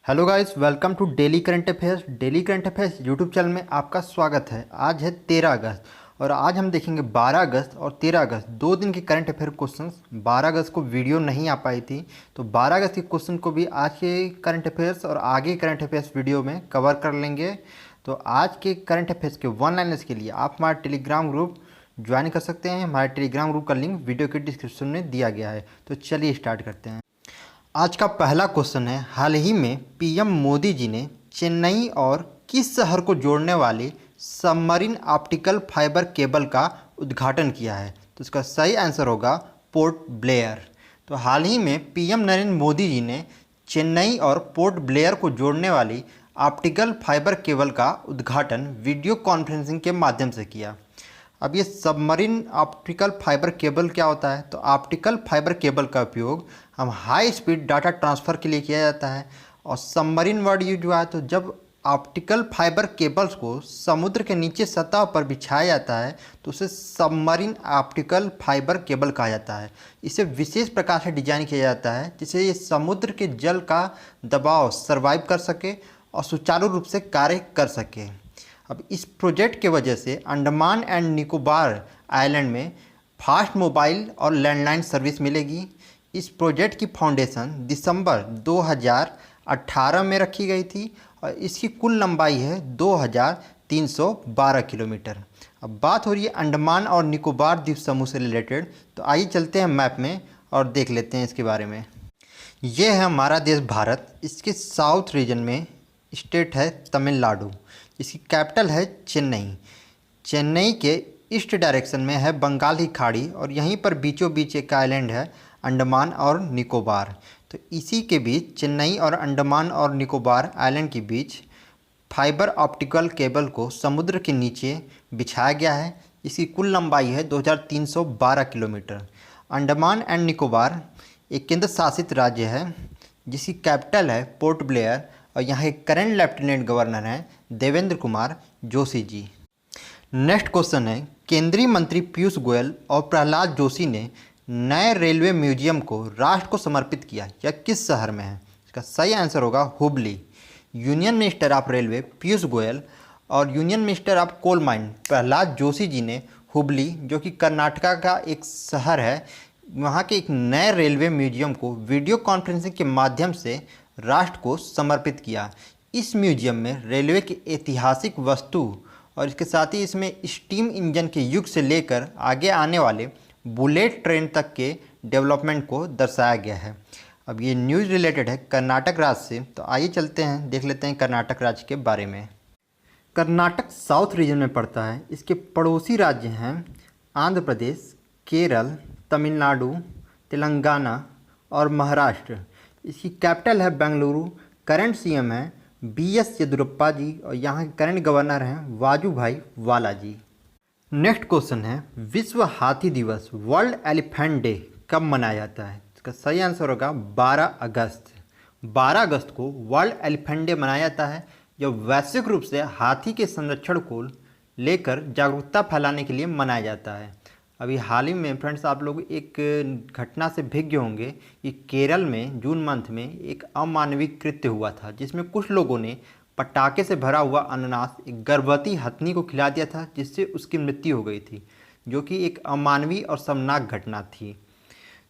Hello guys, welcome to daily current affairs. Daily current affairs YouTube channel में आपका स्वागत है। आज है 13 अगस्त और आज हम देखेंगे 12 अगस्त और 13 अगस्त 2 दिन के करंट अफेयर क्वेश्चंस। 12 अगस्त को वीडियो नहीं आ पाई थी तो 12 अगस्त के क्वेश्चन को भी आज के करंट अफेयर्स और आगे करंट अफेयर्स वीडियो में कवर कर लेंगे। तो आज के करंट अफेयर्स के वन लाइनर्स के लिए आप हमारा टेलीग्राम ग्रुप ज्वाइन कर सकते हैं। हमारे टेलीग्राम ग्रुप का लिंक वीडियो के डिस्क्रिप्शन में दिया गया है। तो चलिए स्टार्ट करते हैं। आज का पहला क्वेश्चन है, हाल ही में पीएम मोदी जी ने चेन्नई और किस शहर को जोड़ने वाले सबमरीन ऑप्टिकल फाइबर केबल का उद्घाटन किया है? तो इसका सही आंसर होगा पोर्ट ब्लेयर। तो हाल ही में पीएम नरेंद्र मोदी जी ने चेन्नई और पोर्ट ब्लेयर को जोड़ने वाली ऑप्टिकल फाइबर केबल का उद्घाटन वीडियो कॉन्फ्रेंसिंग के माध्यम से किया। अब ये सबमरीन ऑप्टिकल फाइबर केबल क्या होता है? तो ऑप्टिकल फाइबर केबल का उपयोग हम हाई स्पीड डाटा ट्रांसफ़र के लिए किया जाता है। और सबमरीन वर्ड यूज हुआ है तो जब ऑप्टिकल फाइबर केबल्स को समुद्र के नीचे सतह पर बिछाया जाता है तो उसे सबमरीन ऑप्टिकल फाइबर केबल कहा जाता है। इसे विशेष प्रकार से डिजाइन किया जाता है जिससे ये समुद्र के जल का दबाव सर्वाइव कर सके और सुचारू रूप से कार्य कर सके। अब इस प्रोजेक्ट के वजह से अंडमान एंड निकोबार आइलैंड में फास्ट मोबाइल और लैंडलाइन सर्विस मिलेगी। इस प्रोजेक्ट की फाउंडेशन दिसंबर 2018 में रखी गई थी और इसकी कुल लंबाई है 2312 किलोमीटर। अब बात हो रही है अंडमान और निकोबार द्वीप समूह से रिलेटेड, तो आइए चलते हैं मैप में और देख लेते हैं इसके बारे में। ये है हमारा देश भारत। इसके साउथ रीजन में स्टेट है तमिलनाडु। इसकी कैपिटल है चेन्नई। चेन्नई के ईस्ट डायरेक्शन में है बंगाल की खाड़ी और यहीं पर बीचों बीच एक आइलैंड है अंडमान और निकोबार। तो इसी के बीच चेन्नई और अंडमान और निकोबार आइलैंड के बीच फाइबर ऑप्टिकल केबल को समुद्र के नीचे बिछाया गया है। इसकी कुल लंबाई है 2312 किलोमीटर। अंडमान एंड निकोबार एक केंद्र शासित राज्य है जिसकी कैपिटल है पोर्ट ब्लेयर और यहाँ के करंट लेफ्टिनेंट गवर्नर हैं देवेंद्र कुमार जोशी जी। नेक्स्ट क्वेश्चन है, केंद्रीय मंत्री पीयूष गोयल और प्रहलाद जोशी ने नए रेलवे म्यूजियम को राष्ट्र को समर्पित किया। यह किस शहर में है? इसका सही आंसर होगा Hubli. Union minister of railway Piyush Goyal और union minister of coal mine Prahlad Joshi ji ने हुबली, जो कि कर्नाटका का एक शहर है, वहाँ के एक नए रेलवे म्यूजियम को वीडियो कॉन्फ्रेंसिंग के माध्यम से राष्ट्र को समर्पित किया। इस म्यूजियम में रेलवे की ऐतिहासिक वस्तु और इसके साथ ही इसमें स्टीम इंजन के युग से लेकर आगे आने वाले बुलेट ट्रेन तक के डेवलपमेंट को दर्शाया गया है। अब ये न्यूज़ रिलेटेड है कर्नाटक राज्य से, तो आइए चलते हैं देख लेते हैं कर्नाटक राज्य के बारे में। कर्नाटक साउथ रीजन में पड़ता है। इसके पड़ोसी राज्य हैं आंध्र प्रदेश, केरल, तमिलनाडु, तेलंगाना और महाराष्ट्र। इसकी कैपिटल है बेंगलुरु। करंट सीएम है बीएस येदियुरप्पा जी और यहाँ के करंट गवर्नर हैं वाजूभाई वाला जी। नेक्स्ट क्वेश्चन है, विश्व हाथी दिवस वर्ल्ड एलिफेंट डे कब मनाया जाता है? इसका सही आंसर होगा 12 अगस्त। 12 अगस्त को वर्ल्ड एलिफेंट डे मनाया जाता है जो वैश्विक रूप से हाथी के संरक्षण को लेकर जागरूकता फैलाने के लिए मनाया जाता है। अभी हाल ही में फ्रेंड्स आप लोग एक घटना से भिज्ञ होंगे कि केरल में जून मंथ में एक अमानवीय कृत्य हुआ था जिसमें कुछ लोगों ने पटाखे से भरा हुआ अनानास एक गर्भवती हथनी को खिला दिया था जिससे उसकी मृत्यु हो गई थी, जो कि एक अमानवीय और शर्मनाक घटना थी।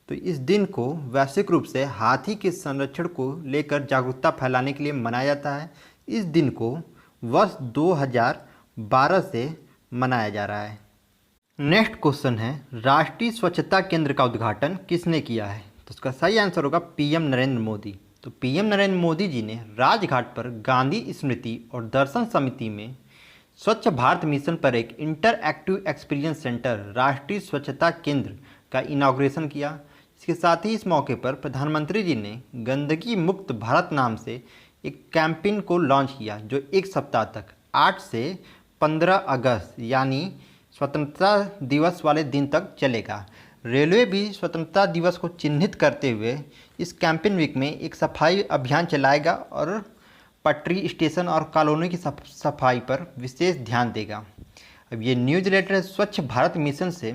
तो इस दिन को वैश्विक रूप से हाथी के संरक्षण को लेकर जागरूकता फैलाने के लिए मनाया जाता है। इस दिन को वर्ष 2012 से मनाया जा रहा है। नेक्स्ट क्वेश्चन है, राष्ट्रीय स्वच्छता केंद्र का उद्घाटन किसने किया है? तो इसका सही आंसर होगा पीएम नरेंद्र मोदी। तो पीएम नरेंद्र मोदी जी ने राजघाट पर गांधी स्मृति और दर्शन समिति में स्वच्छ भारत मिशन पर एक इंटरएक्टिव एक्सपीरियंस सेंटर राष्ट्रीय स्वच्छता केंद्र का इनाग्रेशन किया। इसके साथ ही इस मौके पर प्रधानमंत्री जी ने गंदगी मुक्त भारत नाम से एक कैंपेन को लॉन्च किया जो एक सप्ताह तक 8 से 15 अगस्त यानी स्वतंत्रता दिवस वाले दिन तक चलेगा। रेलवे भी स्वतंत्रता दिवस को चिन्हित करते हुए इस कैंपेन वीक में एक सफाई अभियान चलाएगा और पटरी स्टेशन और कॉलोनी की सफाई पर विशेष ध्यान देगा। अब ये न्यूज़ रिलेटेड है स्वच्छ भारत मिशन से।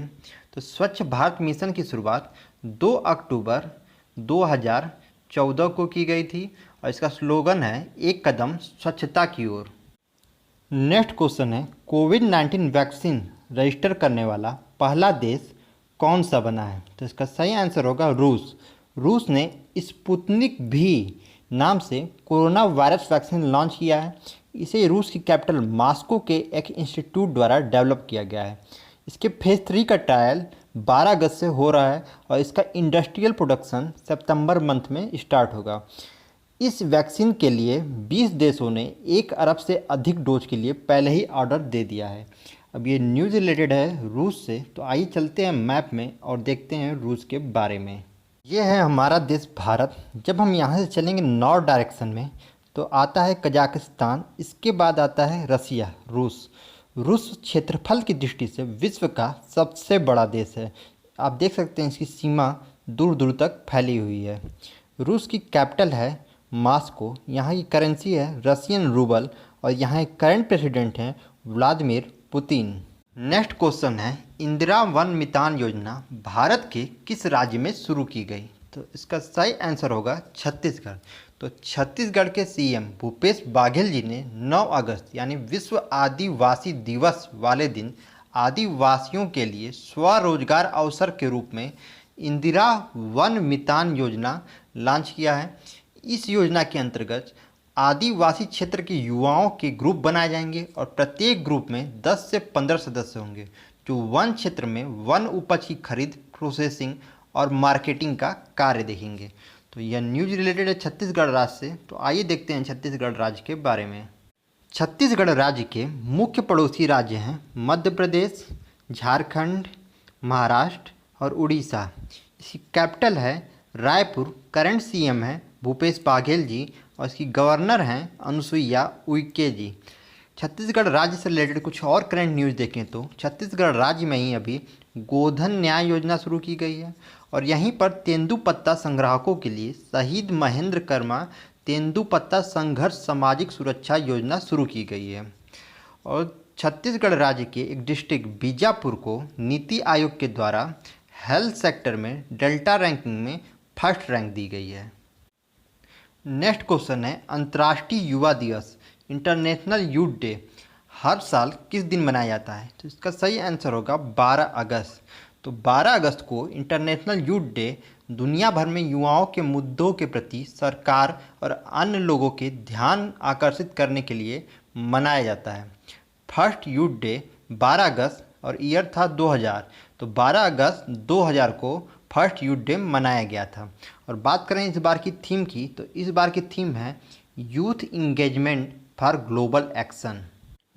तो स्वच्छ भारत मिशन की शुरुआत 2 अक्टूबर 2014 को की गई थी और इसका स्लोगन है एक कदम स्वच्छता की ओर। नेक्स्ट क्वेश्चन है कोविड-19 वैक्सीन रजिस्टर करने वाला पहला देश कौन सा बना है? तो इसका सही आंसर होगा रूस। रूस ने स्पुतनिक भी नाम से कोरोना वायरस वैक्सीन लॉन्च किया है। इसे रूस की कैपिटल मॉस्को के एक इंस्टीट्यूट द्वारा डेवलप किया गया है। इसके फेज 3 का ट्रायल 12 अगस्त से हो रहा है और इसका इंडस्ट्रियल प्रोडक्शन सितंबर मंथ में स्टार्ट होगा। इस वैक्सीन के लिए 20 देशों ने 1 अरब से अधिक डोज के लिए पहले ही ऑर्डर दे दिया है। अब ये न्यूज़ रिलेटेड है रूस से, तो आइए चलते हैं मैप में और देखते हैं रूस के बारे में। ये है हमारा देश भारत। जब हम यहाँ से चलेंगे नॉर्थ डायरेक्शन में तो आता है कजाकिस्तान, इसके बाद आता है रसिया। रूस क्षेत्रफल की दृष्टि से विश्व का सबसे बड़ा देश है। आप देख सकते हैं इसकी सीमा दूर दूर तक फैली हुई है। रूस की कैपिटल है मॉस्को। यहाँ की करेंसी है रशियन रूबल और यहाँ के करंट प्रेसिडेंट हैं व्लादिमीर पुतिन। नेक्स्ट क्वेश्चन है इंदिरा वन मितान योजना भारत के किस राज्य में शुरू की गई? तो इसका सही आंसर होगा छत्तीसगढ़। तो छत्तीसगढ़ के सीएम भूपेश बाघेल जी ने 9 अगस्त यानी विश्व आदिवासी दिवस वाले दिन आदिवासियों के लिए स्वरोजगार अवसर के रूप में इंदिरा वन मितान योजना लॉन्च किया है। इस योजना के अंतर्गत आदिवासी क्षेत्र के युवाओं के ग्रुप बनाए जाएंगे और प्रत्येक ग्रुप में 10 से 15 सदस्य होंगे जो वन क्षेत्र में वन उपज की खरीद, प्रोसेसिंग और मार्केटिंग का कार्य देखेंगे। तो यह न्यूज़ रिलेटेड है छत्तीसगढ़ राज्य से। तो आइए देखते हैं छत्तीसगढ़ राज्य के बारे में। छत्तीसगढ़ राज्य के मुख्य पड़ोसी राज्य हैं मध्य प्रदेश, झारखंड, महाराष्ट्र और उड़ीसा। इसकी कैपिटल है रायपुर। करंट सीएम है भूपेश बाघेल जी और इसकी गवर्नर हैं अनुसुईया उइके जी। छत्तीसगढ़ राज्य से रिलेटेड कुछ और करंट न्यूज़ देखें तो छत्तीसगढ़ राज्य में ही अभी गोधन न्याय योजना शुरू की गई है और यहीं पर तेंदुपत्ता संग्राहकों के लिए शहीद महेंद्र कर्मा तेंदुपत्ता संघर्ष सामाजिक सुरक्षा योजना शुरू की गई है। और छत्तीसगढ़ राज्य के एक डिस्ट्रिक्ट बीजापुर को नीति आयोग के द्वारा हेल्थ सेक्टर में डेल्टा रैंकिंग में फर्स्ट रैंक दी गई है। नेक्स्ट क्वेश्चन है अंतर्राष्ट्रीय युवा दिवस इंटरनेशनल यूथ डे हर साल किस दिन मनाया जाता है? तो इसका सही आंसर होगा 12 अगस्त। तो 12 अगस्त को इंटरनेशनल यूथ डे दुनिया भर में युवाओं के मुद्दों के प्रति सरकार और अन्य लोगों के ध्यान आकर्षित करने के लिए मनाया जाता है। फर्स्ट यूथ डे 12 अगस्त और ईयर था 2000। तो 12 अगस्त 2000 को फर्स्ट यूथ डे मनाया गया था। और बात करें इस बार की थीम की तो इस बार की थीम है youth engagement for global action.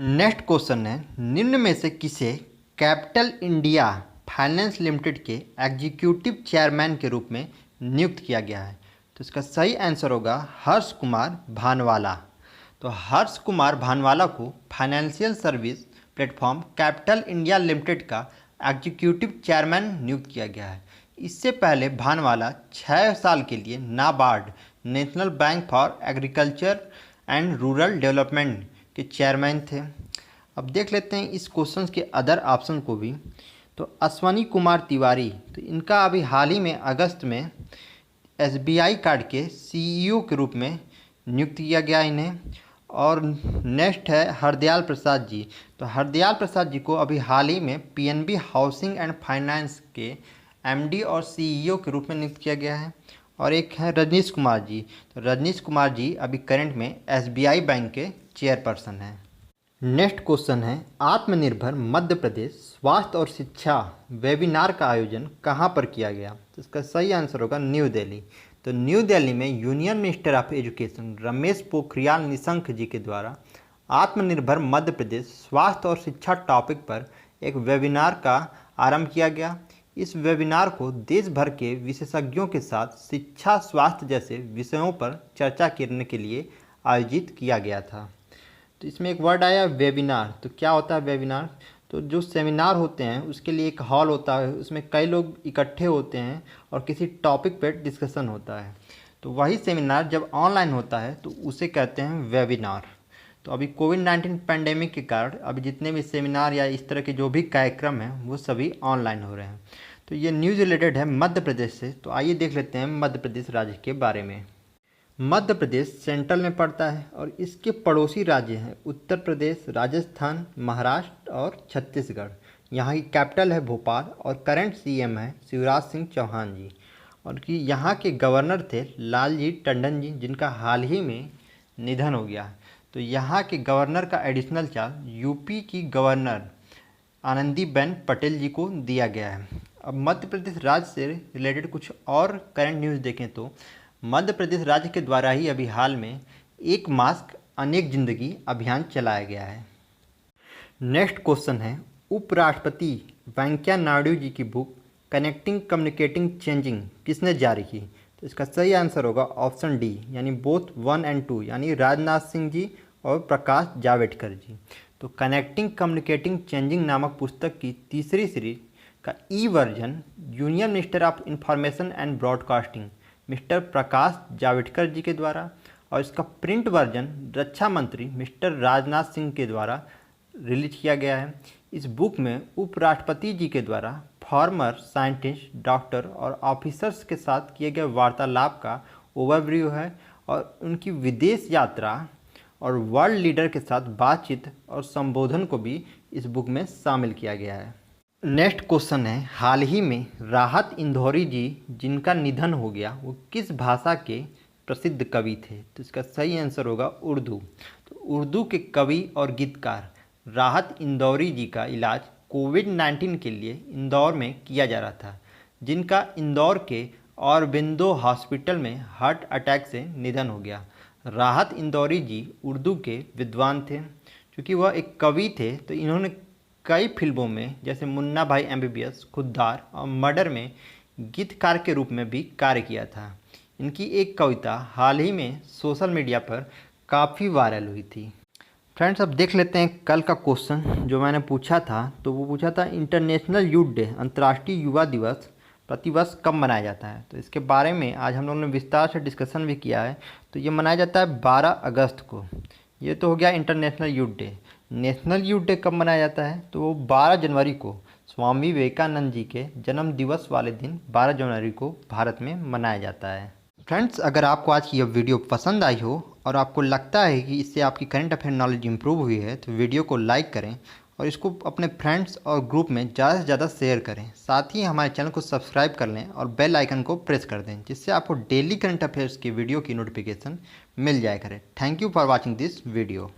Next question है निम्न में से किसे कैपिटल इंडिया फाइनेंस लिमिटेड के एग्जीक्यूटिव चेयरमैन के रूप में नियुक्त किया गया है? तो इसका सही आंसर होगा हर्ष कुमार भानवाला। तो हर्ष कुमार भानवाला को financial service platform capital India limited का एग्जीक्यूटिव चेयरमैन नियुक्त किया गया है। इससे पहले भानवाला 6 साल के लिए NABARD national bank for agriculture and rural development के चेयरमैन थे। अब देख लेते हैं इस क्वेश्चन के अदर ऑप्शन को भी। तो अश्वनी कुमार तिवारी, तो इनका अभी हाल ही में अगस्त में एसबीआई कार्ड के सीईओ के रूप में नियुक्त किया गया इन्हें। और नेक्स्ट है हरदयाल प्रसाद जी। तो हरदयाल प्रसाद जी को अभी हाल ही में पीएनबी हाउसिंग एंड फाइनेंस के एमडी और सीईओ के रूप में नियुक्त किया गया है। और एक है रजनीश कुमार जी। तो रजनीश कुमार जी अभी करंट में एसबीआई बैंक के चेयरपर्सन हैं। नेक्स्ट क्वेश्चन है आत्मनिर्भर मध्य प्रदेश स्वास्थ्य और शिक्षा वेबिनार का आयोजन कहाँ पर किया गया? तो इसका सही आंसर होगा न्यू दिल्ली। तो न्यू दिल्ली में union minister of education Ramesh Pokhriyal Nishank ji के द्वारा आत्मनिर्भर मध्य प्रदेश स्वास्थ्य और शिक्षा टॉपिक पर एक वेबिनार का आरंभ किया गया। इस वेबिनार को देश भर के विशेषज्ञों के साथ शिक्षा स्वास्थ्य जैसे विषयों पर चर्चा करने के लिए आयोजित किया गया था। तो इसमें एक वर्ड आया वेबिनार। तो क्या होता है वेबिनार? तो जो सेमिनार होते हैं उसके लिए एक हॉल होता है, उसमें कई लोग इकट्ठे होते हैं और किसी टॉपिक पर डिस्कशन होता है। तो वही सेमिनार जब ऑनलाइन होता है तो उसे कहते हैं वेबिनार। तो अभी कोविड-19 पैंडेमिक के कारण अभी जितने भी सेमिनार या इस तरह के जो भी कार्यक्रम हैं वो सभी ऑनलाइन हो रहे हैं। तो ये न्यूज़ रिलेटेड है मध्य प्रदेश से। तो आइए देख लेते हैं मध्य प्रदेश राज्य के बारे में। मध्य प्रदेश सेंट्रल में पड़ता है और इसके पड़ोसी राज्य हैं उत्तर प्रदेश, राजस्थान, महाराष्ट्र और छत्तीसगढ़। यहाँ की कैपिटल है भोपाल और करंट सीएम है शिवराज सिंह चौहान जी। और कि यहाँ के गवर्नर थे लालजी टंडन जी, जिनका हाल ही में निधन हो गया। तो यहाँ के गवर्नर का एडिशनल चार्ज यूपी की गवर्नर आनंदीबेन पटेल जी को दिया गया है। अब मध्य प्रदेश राज्य से रिलेटेड कुछ और करंट न्यूज़ देखें तो मध्य प्रदेश राज्य के द्वारा ही अभी हाल में एक मास्क अनेक जिंदगी अभियान चलाया गया है। नेक्स्ट क्वेश्चन है, उपराष्ट्रपति वेंकैया नायडू जी की बुक कनेक्टिंग कम्युनिकेटिंग चेंजिंग किसने जारी की? तो इसका सही आंसर होगा ऑप्शन डी, यानी बोथ 1 और 2, यानी राजनाथ सिंह जी और प्रकाश जावड़ेकर जी। तो कनेक्टिंग कम्युनिकेटिंग चेंजिंग नामक पुस्तक की तीसरी सीरीज का e version union minister of information and broadcasting mister Prakash Javadekar ji के द्वारा और इसका प्रिंट वर्जन रक्षा मंत्री मिस्टर राजनाथ सिंह के द्वारा रिलीज किया गया है। इस बुक में उपराष्ट्रपति जी के द्वारा फॉर्मर साइंटिस्ट, डॉक्टर और ऑफिसर्स के साथ किए गए वार्तालाप का ओवरव्यू है और उनकी विदेश यात्रा और वर्ल्ड लीडर के साथ बातचीत और संबोधन को भी इस बुक में शामिल किया गया है। नेक्स्ट क्वेश्चन है, हाल ही में राहत इंदौरी जी जिनका निधन हो गया वो किस भाषा के प्रसिद्ध कवि थे? तो इसका सही आंसर होगा उर्दू। तो उर्दू के कवि और गीतकार राहत इंदौरी जी का इलाज कोविड-19 के लिए इंदौर में किया जा रहा था, जिनका इंदौर के औरबिंदो हॉस्पिटल में हार्ट अटैक से निधन हो गया। राहत इंदौरी जी उर्दू के विद्वान थे। क्योंकि वह एक कवि थे तो इन्होंने कई फिल्मों में जैसे मुन्ना भाई एमबीबीएस, खुद्दार और मर्डर में गीतकार के रूप में भी कार्य किया था। इनकी एक कविता हाल ही में सोशल मीडिया पर काफ़ी वायरल हुई थी। फ्रेंड्स, अब देख लेते हैं कल का क्वेश्चन जो मैंने पूछा था। तो वो पूछा था इंटरनेशनल यूथ डे, अंतर्राष्ट्रीय युवा दिवस प्रतिवर्ष कब मनाया जाता है? तो इसके बारे में आज हम लोगों ने विस्तार से डिस्कशन भी किया है। तो ये मनाया जाता है 12 अगस्त को। ये तो हो गया international youth day. National youth day कब मनाया जाता है? तो वो 12 जनवरी को स्वामी विवेकानंद जी के जन्म दिवस वाले दिन 12 जनवरी को भारत में मनाया जाता है। फ्रेंड्स, अगर आपको आज की यह वीडियो पसंद आई हो और आपको लगता है कि इससे आपकी करंट अफेयर नॉलेज इंप्रूव हुई है तो वीडियो को लाइक करें और इसको अपने फ्रेंड्स और ग्रुप में ज़्यादा से ज़्यादा शेयर करें। साथ ही हमारे चैनल को सब्सक्राइब कर लें और बेल आइकन को प्रेस कर दें, जिससे आपको डेली करंट अफेयर्स की वीडियो की नोटिफिकेशन मिल जाया करे। Thank you for watching this video.